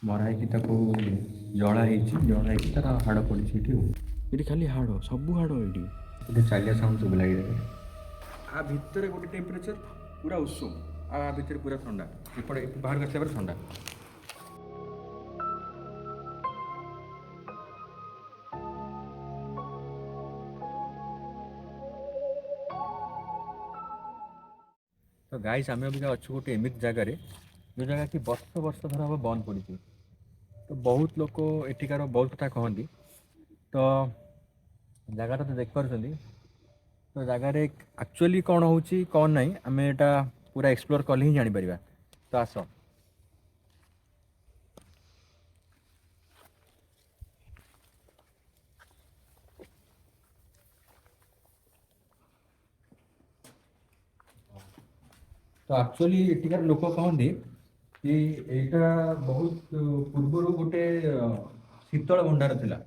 ମରା ହେଇକି ତାକୁ ଜଳା ହେଇକି ତାର ହାଡ଼ ପଡ଼ିଛି ଏଠି ଆଉ। ଏଠି ଖାଲି ହାଡ଼, ସବୁ ହାଡ଼ ଏଇଠି। ଗୋଟେ ଚାଲିଆ ସାଉଣ୍ଡ ଶୁଭିଲା ଏଇଟା। ଆ ଭିତରେ ଗୋଟେ ଟେମ୍ପରେଚର ପୁରା ଉଷୁମ, ଆଉ ଆ ଭିତରେ ପୁରା ଥଣ୍ଡା। ଏପଟେ ବାହାରକୁ ଆସିଲା ପରେ ଥଣ୍ଡା। ତ ଗାଇସ୍ ଆମେ ଅବିକା ଅଛୁ ଗୋଟେ ଏମିତି ଜାଗାରେ ଯେଉଁ ଜାଗା କି ବର୍ଷ ବର୍ଷ ଧର ହେବ ବନ୍ଦ ପଡ଼ିଛି। ତ ବହୁତ ଲୋକ ଏଠିକାର ବହୁତ କଥା କହନ୍ତି। ତ ଜାଗାଟା ତ ଦେଖିପାରୁଛନ୍ତି। ତ ଜାଗାରେ ଆକ୍ଚୁଆଲି କ'ଣ ହେଉଛି କ'ଣ ନାହିଁ ଆମେ ଏଇଟା ପୁରା ଏକ୍ସପ୍ଲୋର କଲେ ହିଁ ଜାଣିପାରିବା। ତ ଆସ। ତ ଆକ୍ଚୁଆଲି ଏଠିକାର ଲୋକ କହନ୍ତି କି ଏଇଟା ବହୁତ ପୂର୍ବରୁ ଗୋଟେ ଶୀତଳ ଭଣ୍ଡାର ଥିଲା,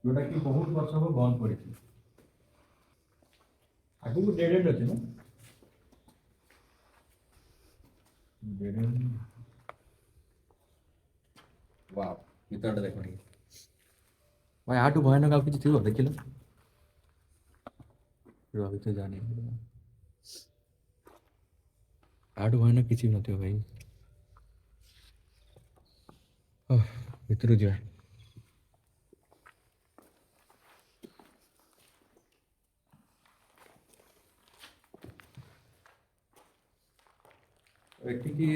ଯୋଉଟା କି ବହୁତ ବର୍ଷ ହେବ ବନ୍ଦ ପଡ଼ିଛି। ଆଗକୁ ଡେଡ୍ ଏଣ୍ଡ୍ ଅଛି ନା? Dead and. ୱାଓ, ଭିତରଟା ଦେଖ ଟିକେ। ଭାଇ ଆଠୁ ଭୟାନକ ଆଉ କିଛି ଥିବ ଦେଖିଲ? ରୁହ ଭିତରେ ଜାଣି ଆଠୁ ଭୟାନକ କିଛି ବି ନଥିବ ଭାଇ। ଭିତରକୁ ଯିବା। ଏଠିକି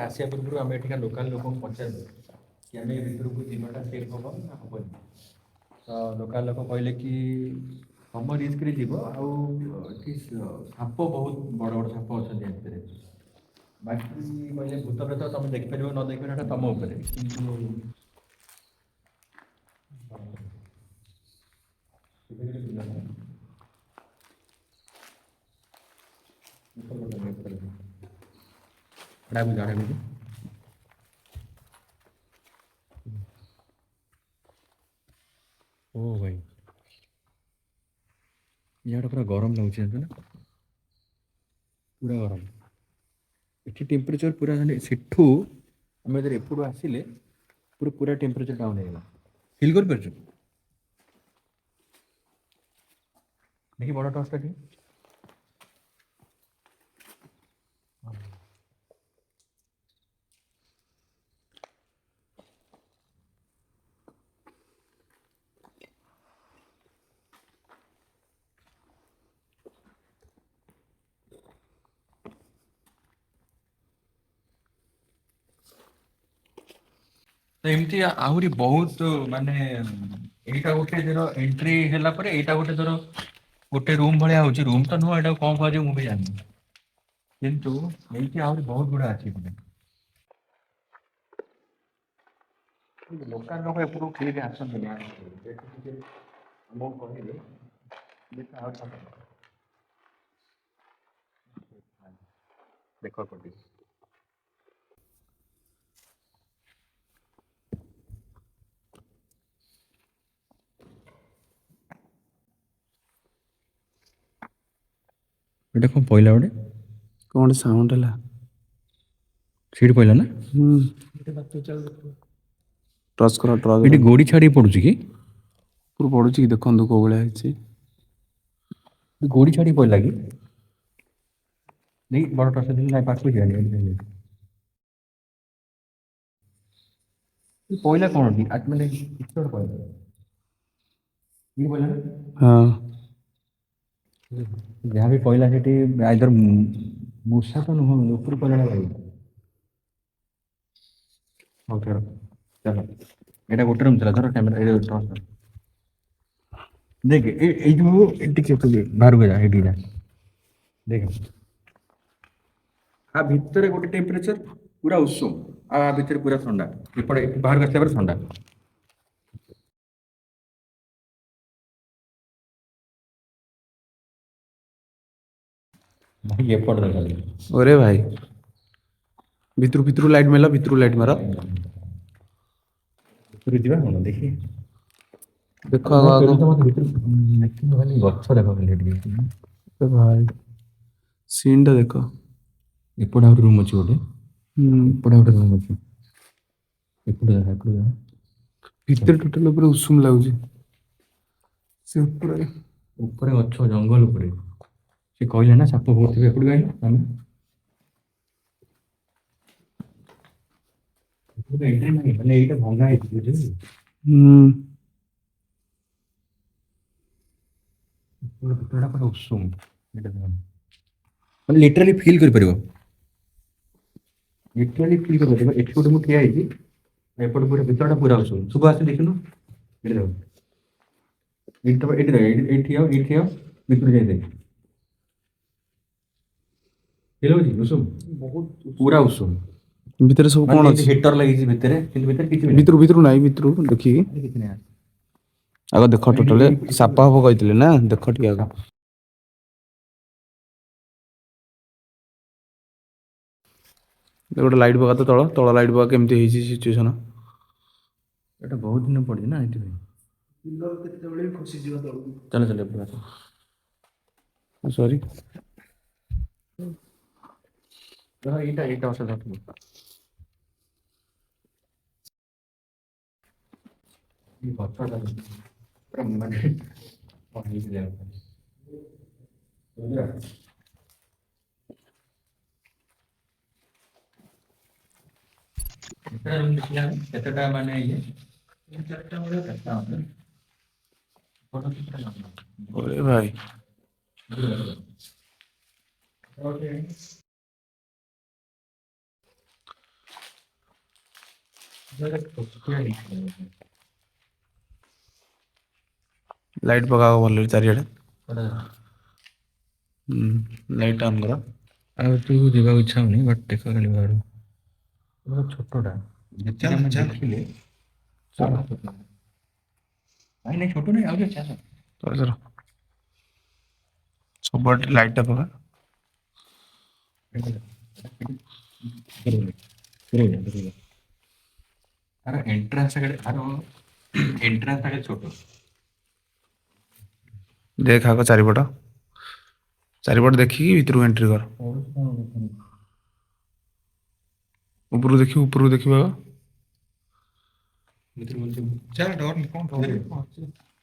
ଆସିବା ପୂର୍ବରୁ ଆମେ ଏଠିକା ଲୋକାଲ ଲୋକଙ୍କୁ ପଚାରିଲୁ କି ଆମେ ଭିତରକୁ ଯିବାଟା ସେଫ୍ ହବ ନା ହବନି। ତ ଲୋକାଲ ଲୋକ କହିଲେ କି କମ ରିସ୍କରେ ଯିବ, ଆଉ ଏଠି ସାପ ବହୁତ ବଡ଼ ବଡ଼ ସାପ ଅଛନ୍ତି ଏ ଭିତରେ। ବାକି କହିଲେ ଭୂତ ପ୍ରେତ ତମେ ଦେଖିପାରିବ ନ ଦେଖିପାରିବ ଏଟା ତମ ଉପରେ, କିନ୍ତୁ ଓ ଭାଇ ଇଆଡ଼େ ପୁରା ଗରମ ଲାଗୁଛି ଜାଣିଛ ନା? ପୁରା ଗରମ। ଏଠି ଟେମ୍ପରେଚର ପୁରା ମାନେ ସେଠୁ ଆମେ ଯେତେବେଳେ ଏପଟୁ ଆସିଲେ ପୁରା ଟେମ୍ପରେଚର ଡାଉନ୍ ହେଇଗଲା। ଫିଲ୍ କରିପାରୁଛୁ? ଦେଖି ବଡ଼ ଟର୍ଚ୍ଚଟା ଟିକେ। ତ ଏମିତି ଆହୁରି ବହୁତ ମାନେ ଏଇଟା ଗୋଟେ ଧର ଏଣ୍ଟ୍ରି ହେଲା ପରେ ଏଇଟା ଗୋଟେ ଧର ଗୋଟେ ରୁମ୍ ଭଳିଆ ହଉଛି। ରୁମ୍ ତ ନୁହଁ, ଏଟାକୁ କ'ଣ କୁହାଯିବ ମୁଁ ବି ଜାଣିନି, କିନ୍ତୁ ଏଇଠି ଆହୁରି ବହୁତ ଗୁଡ଼ା ଅଛି ଏପଟେ। ଲୋକାଲ ଲୋକ ଏପଟକୁ କେହି ବି ଆସନ୍ତିନି। ଏଠି ଟିକେ ଆମକୁ କହିଲେ ଦେଖ ଏପଟେ। ଏଇଟା କ'ଣ ପଇଲା ଗୋଟେ? କ'ଣ ଗୋଟେ ସାଉଣ୍ଡ ହେଲା? ସେଇଠି ପଇଲା ନା? ଟର୍ଚ୍ଚ କର, ଟର୍ଚ୍ଚ ଏଠି ଗୋଡ଼ି ଛାଡ଼ିକି ପଡ଼ୁଛି କି? ଉପରୁ ପଡ଼ୁଛି କି ଦେଖନ୍ତୁ କୋଉ ଭଳିଆ ହେଇଛି। ଗୋଡ଼ି ଛାଡ଼ିକି ପଇଲା କି? ନେଇ ବଡ଼ ଟର୍ଚ୍ଚ ଦେଲି, ନାଇଁ ପାଖକୁ ଯିବାନି। ପଇଲା କ'ଣ ମାନେ କିଛି ଗୋଟେ ପଇଲା। ଇଏ ପଇଲା ନା? ହଁ। ଯାହା ବି ପଇଲା ସେଠି ଆଇଦର ମୂଷା ତ ନୁହଁ, ଉପରୁ ପଇଲା ଭଳିଆ ଲାଗିଲା। ହଉ ଛାଡ଼, ଚାଲ। ଏଇଟା ଗୋଟେ ରୁମ୍ ଥିଲା, ଧର କ୍ୟାମେରା ଏଇ ଟର୍ଚ୍ଚ ଦେଖ। ଏଇ ଯୋଉ ଟିକେ ବାହାରକୁ ଯା, ଏଇଠିକି ଯା, ଦେଖ। ଆ ଭିତରେ ଗୋଟେ ଟେମ୍ପରେଚର ପୁରା ଉଷୁମ, ଆଉ ଆ ଭିତରେ ପୁରା ଥଣ୍ଡା। ଏପଟେ ବାହାରକୁ ଆସିଲା ପରେ ଥଣ୍ଡା। ଭାଇ ଏପଟେ ଦେଖ। ଓରେ ଭାଇ, ଭିତରୁ ଲାଇଟ୍ ମାର, ଭିତରୁ ଲାଇଟ୍ ମାର। ଭିତରକୁ ଯିବା କ'ଣ ଦେଖି? ଦେଖ ଆଗ ଯାହା ଆଗ। ପେଲୁଛ ମତେ ଭିତରୁ ଖାଲି ଗଛ ଦେଖ ଖାଲି ଟିକେ। ଭାଇ ସିନ୍ ଟା ଦେଖ। ଏପଟେ ଆଉ ଗୋଟେ ରୁମ୍ ଅଛି ଗୋଟେ। ହୁଁ। ଏପଟେ ଗୋଟେ ରୁମ୍ ଅଛି। ଏପଟେ ଏପଟେ ଭିତରେ ଟୋଟାଲ ଉପରେ ଉଷୁମ ଲାଗୁଛି ସେ ଉପରେ। ଉପରେ ଗଛ ଜଙ୍ଗଲ ଉପରେ ସେ କହିଲେ ନା ସାପ ବହୁତ ଥିବେ ଏପଟେ କାହିଁକି ଆମେ ଏଣ୍ଟ୍ରି ନାହିଁ ମାନେ ଏଇଟା ଭଙ୍ଗା ହେଇଛି ବୁଝିଲି ହୁଁ ଭିତରଟା ପୁରା ଉଷୁମ ଏଇଟା ମାନେ ଲିଟରାଲି ଫିଲ୍ କରିପାରିବ ଲିଟରାଲି ଫିଲ୍ କରିପାରିବ ଏଠି ଗୋଟେ ମୁଁ ଠିଆ ହେଇଛି ଏପଟେ ପୁରା ଭିତରଟା ପୁରା ଉଷୁମ ଶୁଭ ଆସି ଦେଖିଲୁ ଏଠି ଦେଖ ଏଇଠି ତ ଏଇଠି ଦେଖ ଏଇଠି ଏଇଠି ଠିଆ ଭିତରୁ ଯାଇ ଦେଖ ଫିଲ୍ ହଉଛି ଉଷୁମ ବହୁତ ପୁରା ଉଷୁମ ଭିତରେ ସବୁ ମାନେ କଣ ଯେମିତି ଅଛି? ହିଟର ଲାଗିଛି ଭିତରେ କିନ୍ତୁ ଭିତରେ କିଛି ବି ନାହିଁ ଭିତରୁ ଭିତରୁ ନାହିଁ, ଭିତରୁ ଦେଖିକି କିଛି ନାହିଁ ଆଗ ଦେଖ। ଟୋଟାଲ ସାପ ହବ କହିଥିଲେ ନା, ଦେଖ ଟିକେ ଆଗ। ଗୋଟେ ଲାଇଟ୍ ପକା ତ, ତଳ ଲାଇଟ୍ ପକା କେମିତି ହେଇଛି ସିଚୁଏସନ। ଏଟା ବହୁତ ଦିନ ପଡ଼ିଛି ନା ଏଥିପାଇଁ କେତେବେଳେ ବି ଖସିଯିବ ତଳକୁ। ଚାଲ ଚାଲ ଏପଟେ ଆସ ସରି ଏଇଟା ଏଇଟା ଅସୁବିଧା ଥିବ এই গছটা পুরা মানে অনেক জায়গা বুঝলা এটা রুম দেখলাম এতটা মানে ইয়ে তিন চারটা হলো একটা আমাদের ফটো চিত্র নাম ওরে ভাই ওকে ଲାଇଟ୍ ପକାଅ ଭଲରେ ଚାରିଆଡ଼େ। ଲାଇଟ୍ ଅନ୍ କର। ଆଉ ତୁ ଯିବାକୁ ଇଚ୍ଛା ହଉନି ବଟ୍ ଦେଖ ଖାଲି ବାହାରୁ ପୁରା ଛୋଟଟା ଯେତିକି ଆମେ ଦେଖିଲେ ଚାଲ ନାଇଁ ନାଇଁ ଛୋଟ ନାଇଁ ଆଉ ଟିକେ ଚାଲ ଚାଲ ଚାଲ ସବୁଆଡ଼େ ଲାଇଟ୍ଟା ପକା। ଆର ଏଣ୍ଟ୍ରାନ୍ସ ଆଗରେ ଛୋଟ ଦେଖ ଆଗ ଚାରିପଟ ଦେଖିକି ଭିତରକୁ ଏଣ୍ଟ୍ରି କର। ଉପରକୁ ଦେଖିବ ଆଗ।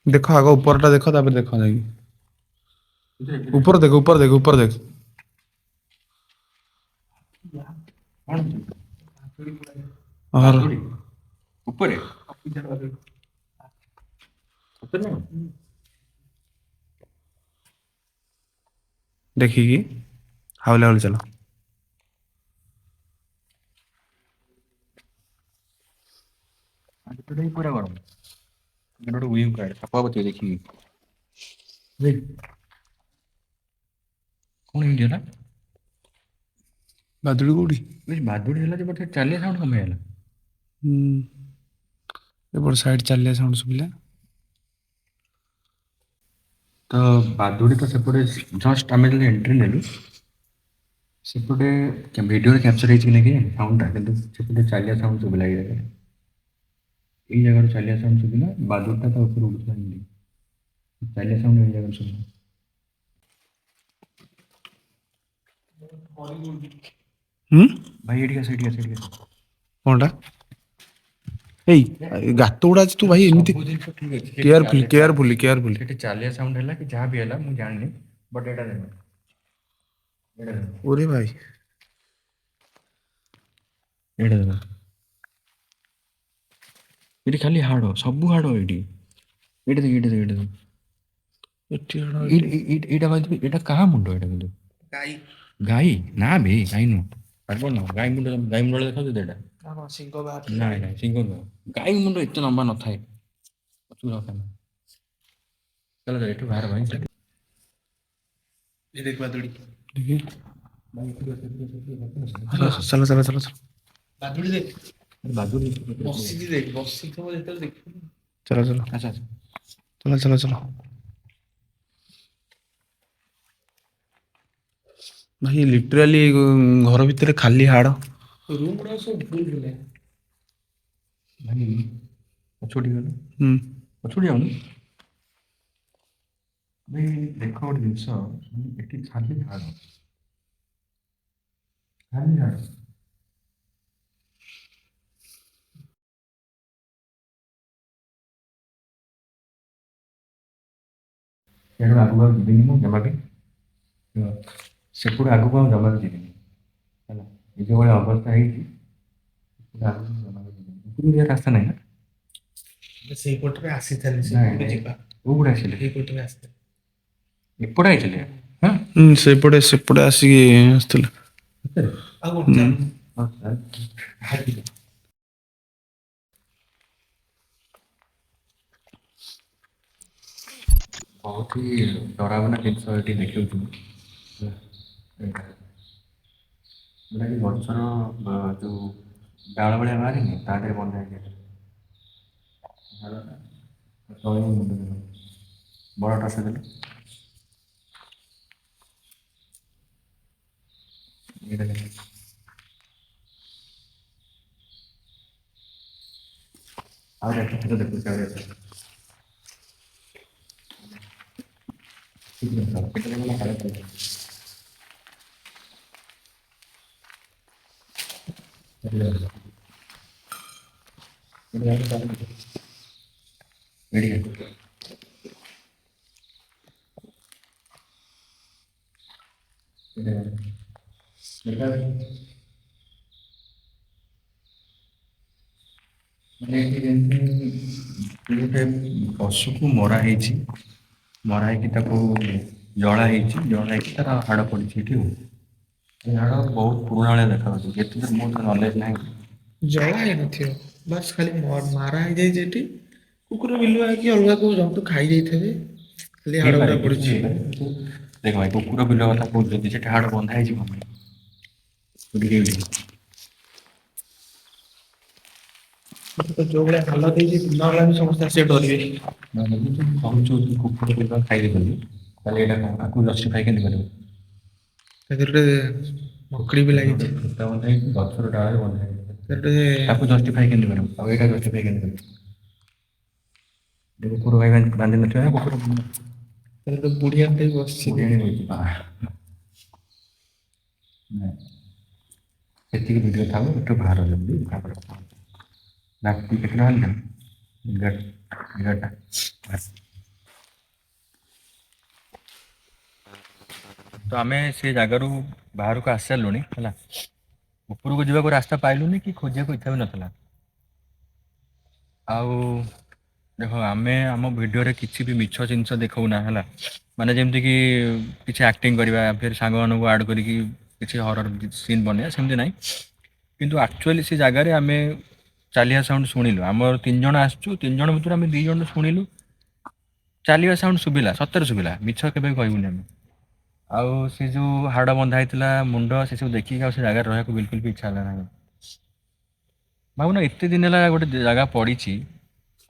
ଦେଖ ଆଗ ଉପରଟା ଦେଖ, ତାପରେ ଦେଖ ଯାଇକି ଉପର ଦେଖ, ଉପର ଦେଖ, ଉପର ଦେଖ। ଉପରେ ଦେଖିକି ହାଉଲେ ହାଉଲେ ଚାଲ। ପୁରା ଗରମ ଗୋଟେ ୱିଙ୍ଗ ଗାର୍ଡ ସାପ ବତିବ ଦେଖିକି କଣ ଏମିତି ହେଲା ବାଦୁଡ଼ି କୋଉଠି? ବାଦୁଡି ହେଲା ଯେ ବଟ୍ ଚାଲିବା ସାଉଣ୍ଡ କଣ ପାଇଁ ହେଲା ଏପଟ ସାଇଡ୍ ଚାଲିବା ସାଉଣ୍ଡ ଶୁଭିଲା। ତ ବାଦୁଡି ତ ସେପଟେ ଜଷ୍ଟ ଆମେ ଯେତେବେଳେ ଏଣ୍ଟ୍ରି ନେଲୁ ସେପଟେ ଭିଡ଼ିଓରେ କ୍ୟାପଚର ହେଇଛି କି ନାଇଁ ସାଉଣ୍ଡଟା କିନ୍ତୁ ସେପଟେ ଚାଲିବା ସାଉଣ୍ଡ ଶୁଭିଲା ଏଇ ଜାଗାରେ ଏଇ ଜାଗାରୁ ଚାଲିବା ସାଉଣ୍ଡ ଶୁଭିଲା ବାଦୁଡିଟା ତା ଉପରେ ଉଠୁଥିଲା ଏମିତି ଚାଲିବା ସାଉଣ୍ଡ ଏଇ ଜାଗାରୁ ଶୁଭିଲା ଭାଇ ଏଠିକି ଆସ ଏଠିକି ଆସ ଏଠିକି ଆସ କଣଟା? ଏଇ ଗାତ ଗୁଡ଼ା ଅଛି, ତୁ ଭାଇ ଏମିତି ସବୁ ଜିନିଷ ଠିକ ଅଛି କେୟାରଫୁଲି। ସେଠି ଚାଲିବା ସାଉଣ୍ଡ ହେଲା କି ଯାହା ବି ହେଲା ମୁଁ ଜାଣିନି ବଟ୍ ଏଇଟା ଦେଖ ଏଇଟା ଦେଖ ଓରେ ଭାଇ ଏଇଟା ଦେଖ ଏଠି ଖାଲି ହାଡ଼ ସବୁ ହାଡ଼ ଏଇଠି ଏଇଟା ଦେଖ ଏଇଟା ଦେଖ ଏଇଟା ଦେଖ ଏଠି ଏଇଟା କହିଥିବି ଏଇଟା କାହା ମୁଣ୍ଡ ଏଇଟା କିନ୍ତୁ ଗାଈ ଗାଈ ନା ବେ ଗାଈ ନୁହଁ ଗାଈ ମୁଣ୍ଡ ଦେଖାଉଛି ଏଇଟା ସିଂହ ବାହାରିଛି। ନାଇଁ ନାଇଁ ସିଂହ ନୁହଁ ଗାଈ ମୁଣ୍ଡ ଏତେ ଲମ୍ବା ନଥାଏ ଚାଲ ଚାଲ ଏଠୁ ବାହାର ଭାଇ ये देख बादुड़ी ଚାଲ चलो चलो चलो चलो ବାଦୁଡ଼ି ଦେଖ ବାଦୁଡ଼ି बसिକି देख बसिଥିବ ଯେତେବେଳେ ଦେଖିବୁ। चलो चलो ଆଚ୍ଛା ଆଚ୍ଛା चलो चलो चलो ଭାଇ ଲିଟରାଲି ଘର ଭିତରେ ଖାଲି ହାଡ଼। ରୁମ୍ ଗୁଡ଼ା ସବୁ ଫୁଲ୍ ଥିଲା। ଭାଇ ପଛକୁ ଟିକେ ଗଲୁ ହୁଁ ପଛକୁ ଯାଉନି ଭାଇ ଦେଖ ଗୋଟେ ଜିନିଷ ଏଠି ଖାଲି ହାଡ଼ ସେଠୁ ଆଗକୁ ଆଉ ଯିବିନି ମୁଁ ଜମା ବି। ସେପଟୁ ଆଗକୁ ଆଉ ଜମା ବି ଯିବିନି ହେଲା। ଏ ଯେଉଁଭଳିଆ ଅବସ୍ଥା ହେଇଛି ସେପଟୁ ଆଗକୁ ମୁଁ ଜମା ବି ଯିବିନି। ଉପରକୁ ଯିବାର ରାସ୍ତା ନାହିଁ ନା? ସେଇପଟରେ ଆସିଥିଲି ନାଇଁ ସେଇପଟେ ନାଇଁ ଯିବା କୋଉପଟେ ଆସିଲେ? ସେଇପଟରେ ଆସିଥିଲି ଏପଟେ ଆଇଥିଲେ? ହଁ ସେଇପଟେ ସେପଟେ ଆସିକି ଆସିଥିଲା ସତରେ? ଆଉ କଣ ହୁଁ। ଚାଲ। ହଁ, ତାହେଲେ ବହୁତ ହି ଡରାବନା ଜିନିଷ ଏଠି ଦେଖେଉଛୁ ହେଲା। ଏଇଟା ଯୋଉଟାକି ଗଛର ଯୋଉ ଡାଳ ଭଳିଆ ବାହାରିନି ତା ଦେହରେ ବନ୍ଧା ହେଇକି ଡାଳଟା ତଳେ ହିଁ ମୁଣ୍ଡ ଦେବ। ବଡ଼ଟା ସେଦେଲେ ଏଇଟା ଦେଖ। ଆଉ ଦେଖ ଦେଖୁଛି ଆଉ ଦେଖ। ଠିକ୍ ଅଛି କେତେ ଜଣ କାଳେ ପାଇଲେ। ଏଇଠି ମାନେ ଏଠି ଯେମିତି ଗୋଟେ ପଶୁକୁ ମରା ହେଇଛି, ମରା ହେଇକି ତାକୁ ଜଳା ହେଇଛି, ଜଳା ହେଇକି ତାର ହାଡ଼ ପଡ଼ିଛି ଏଠି ଆଉ। ଏ ହାଡ଼ ବହୁତ ପୁରୁଣା ଭଳିଆ ଦେଖାଯାଉଛି। ଯେତେ ଦୂର ମୋର ନଲେଜ ନାହିଁ। ଜଳା ହେଇନଥିବ ବାସ୍ ଖାଲି ମାରା ହେଇଯାଇଛି ଏଠି। କୁକୁର ବିଲୁଆ କି ଅଲଗା କୋଉ ଜନ୍ତୁ ଖାଇ ଯାଇଥିବେ ଖାଲି ହାଡ଼ ହେଇପାରେ ଗୁଡ଼ା କିଛି ବି ପଡ଼ିଛି। ହେଇପାରେ କିନ୍ତୁ ଦେଖ ଭାଇ କୁକୁର ବିଲୁଆ କଥା କହୁଛୁ ଯଦି ସେଠି ହାଡ଼ ବନ୍ଧା ହେଇଛି କଣ ପାଇଁ? ଯୋଉ ଭଳିଆ ହାଲତ ହେଇଛି ଦିନ ବେଳା ବି ସମସ୍ତେ ଆସିକି ଡରିବେ। ନହେଲେ ଯଦି ତୁ କହୁଛୁ କି କୁକୁର ବିଲୁଆ ଖାଇବେ ବୋଲି ତାହେଲେ ଏଇଟା କଣ ଆକୁ ଜଷ୍ଟିଫାଇ କେମିତି କରିବୁ? ତା ଦେହରେ ମକଡ଼ି ବି ଗୋଟେ ଲାଗିଛି। ଫୁଟା ବନ୍ଧା ହେଇଛି ଗଛର ଡାଳରେ ବନ୍ଧା ହେଇଛି। ତାର ଗୋଟେ ତାକୁ ଜଷ୍ଟିଫାଇ କେମିତି କରିବୁ? ଆଉ ଏଇଟା ଜଷ୍ଟିଫାଇ କେମିତି କରିବୁ? କୁକୁର ଭାଇ ବାନ୍ଧି ନଥିବେ ନା କୁକୁର ତାର ଗୋଟେ ବୁଢ଼ିଆଟେ ବି ବସିଛି। କୋଡ଼ିଆଣି ରହିଛି ନାଇଁ ସେତିକି ଭିଡ଼ିଓ ଥାଉ ଏଠୁ ବାହାର ଜଲ୍ଦି ତାପରେ କଥା ହବା। ରାତି କେତେଟା ହେଲାଣି? 11ଟା। ତ ଆମେ ସେ ଜାଗାରୁ ବାହାରକୁ ଆସି ସାରିଲୁଣି ହେଲା। ଉପରକୁ ଯିବାକୁ ରାସ୍ତା ପାଇଲୁନି କି ଖୋଜିବାକୁ ଇଚ୍ଛା ବି ନଥିଲା। ଆଉ ଦେଖ ଆମେ ଆମ ଭିଡ଼ିଓରେ କିଛି ବି ମିଛ ଜିନିଷ ଦେଖାଉନା ହେଲା। ମାନେ ଯେମିତିକି କିଛି ଆକ୍ଟିଂ କରିବା ଫେର୍ ସାଙ୍ଗମାନଙ୍କୁ ଆଡ଼୍ କରିକି କିଛି ହରର ସିନ୍ ବନେଇବା ସେମିତି ନାହିଁ। କିନ୍ତୁ ଆକ୍ଚୁଆଲି ସେ ଜାଗାରେ ଆମେ ଚାଲିବା ସାଉଣ୍ଡ ଶୁଣିଲୁ। ଆମର 3 ଜଣ ଆସିଛୁ, 3 ଜଣ ଭିତରୁ ଆମେ 2 ଜଣ ଶୁଣିଲୁ। ଚାଲିବା ସାଉଣ୍ଡ ଶୁଭିଲା, ସତରେ ଶୁଭିଲା, ମିଛ କେବେ କହିବୁନି ଆମେ। ଆଉ ସେ ଯୋଉ ହାଡ଼ ବନ୍ଧା ହେଇଥିଲା ମୁଣ୍ଡ ସେ ସବୁ ଦେଖିକି ଆଉ ସେ ଜାଗାରେ ରହିବାକୁ ବିଲକୁଲ ବି ଇଚ୍ଛା ହେଲା ନାହିଁ। ଭାବୁନ ଏତେ ଦିନ ହେଲା ଗୋଟେ ଜାଗା ପଡ଼ିଛି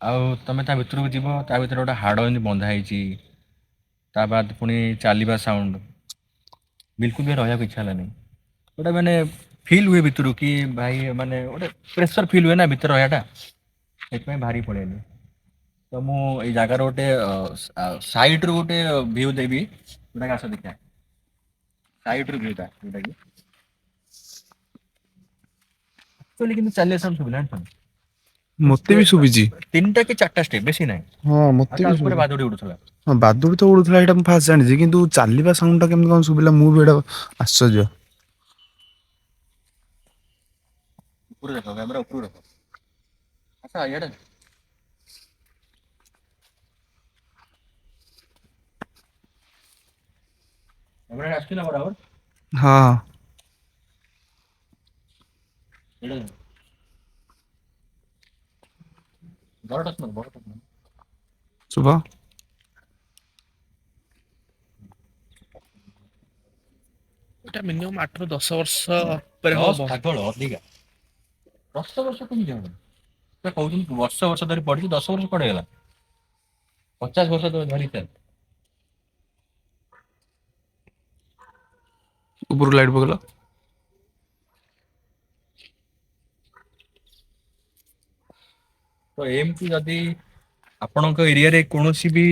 ଆଉ ତମେ ତା ଭିତରକୁ ଯିବ ତା ଭିତରେ ଗୋଟେ ହାଡ଼ ଏମିତି ବନ୍ଧା ହେଇଛି। ତା ବାଦ ପୁଣି ଚାଲିବା ସାଉଣ୍ଡ ବିଲକୁଲ ବି ରହିବାକୁ ଇଚ୍ଛା ହେଲାନି। ଗୋଟେ ମାନେ ଫିଲ୍ ହୁଏ ଭିତରୁ କି ଭାଇ ମାନେ ଗୋଟେ ପ୍ରେସର ଫିଲ୍ ହୁଏ ନା ଭିତରେ ରହିବାଟା। ସେଥିପାଇଁ ବାହାରିକି ପଳେଇଆଇଲୁ। ତ ମୁଁ ଏଇ ଜାଗାର ଗୋଟେ ସାଇଡରୁ ଗୋଟେ ଭିଉ ଦେବି। ଯୋଉଟାକି ଆସ ଦେଖିବା। ସାଇଡରୁ ଭିଉଟା ଯୋଉଟାକି ଆକ୍ଚୁଆଲି କିନ୍ତୁ ଚାଲିବା ସାଉଣ୍ଡ ଶୁଭିଲା ଜାଣିଛ। ମତେ ବି ଶୁଭିଛି। 3ଟା କି 4ଟା ଷ୍ଟେପ୍ ବେଶୀ ନାହିଁ। ହଁ ଆଉ ମତେ ତା ବି ଉପରେ ଶୁଭିଛି। ବାଦୁଡ଼ି ଉଡ଼ୁଥିଲା। ହଁ ବାଦୁଡ଼ି ତ ଉଡୁଥିଲା ଏଇଟା ମୁଁ ଫାଷ୍ଟ ଜାଣିଛି କିନ୍ତୁ ଚାଲିବା ସାଉଣ୍ଡ ଟା କେମିତି କଣ ଶୁଭିଲା ମୁଁ ବି ଏଇଟା ଆଶ୍ଚର୍ଯ୍ୟ। ଉପରୁ ଦେଖ କ୍ୟାମେରା ଉପରୁ ଦେଖ। ଆସ ଇଆଡ଼େ। କ୍ୟାମେରା ଆସୁଛି ନା ବରାବର? ହଁ। ଏଇଟା ବଡ଼ ଟଚ୍ ମାର ବଡ଼ ଟଚ୍ ମାର। ଶୁଭ। ଏଇଟା ମିନିମମ୍ 8 ରୁ 10 ବର୍ଷ ଉପରେ ହବ। ପାଗଳ ଅଧିକା। 10 ବର୍ଷ କେମିତି ହବ? ସେ କହୁଛନ୍ତି ବର୍ଷ ବର୍ଷ ଧରି ପଢିଛି 10 ବର୍ଷ କୁଆଡେ ଗଲା? 50 ବର୍ଷ ଧରି ଚାଲ। ଉପରୁ ଲାଇଟ୍ ପକେଇଲ। ତ ଏମିତି ଯଦି ଆପଣଙ୍କ ଏରିଆରେ କୌଣସି ବି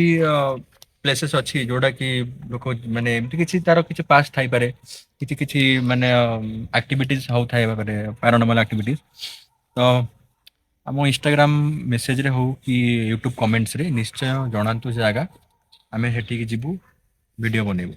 ପ୍ଲେସେସ୍ ଅଛି ଯୋଉଟା କି ଲୋକ ମାନେ ଏମିତି କିଛି ତାର କିଛି ପାଷ୍ଟ ଥାଇପାରେ। କିଛି କିଛି ମାନେ ଆକ୍ଟିଭିଟିସ୍ ହଉଥାଇପାରେ ପାରାନର୍ମାଲ ଆକ୍ଟିଭିଟିସ୍। ତ ଆମ ଇନଷ୍ଟାଗ୍ରାମ ମେସେଜରେ ହଉ କି ୟୁଟ୍ୟୁବ କମେଣ୍ଟସରେ ନିଶ୍ଚୟ ଜଣାନ୍ତୁ ସେ ଜାଗା। ଆମେ ସେଠିକି ଯିବୁ ଭିଡ଼ିଓ ବନେଇବୁ।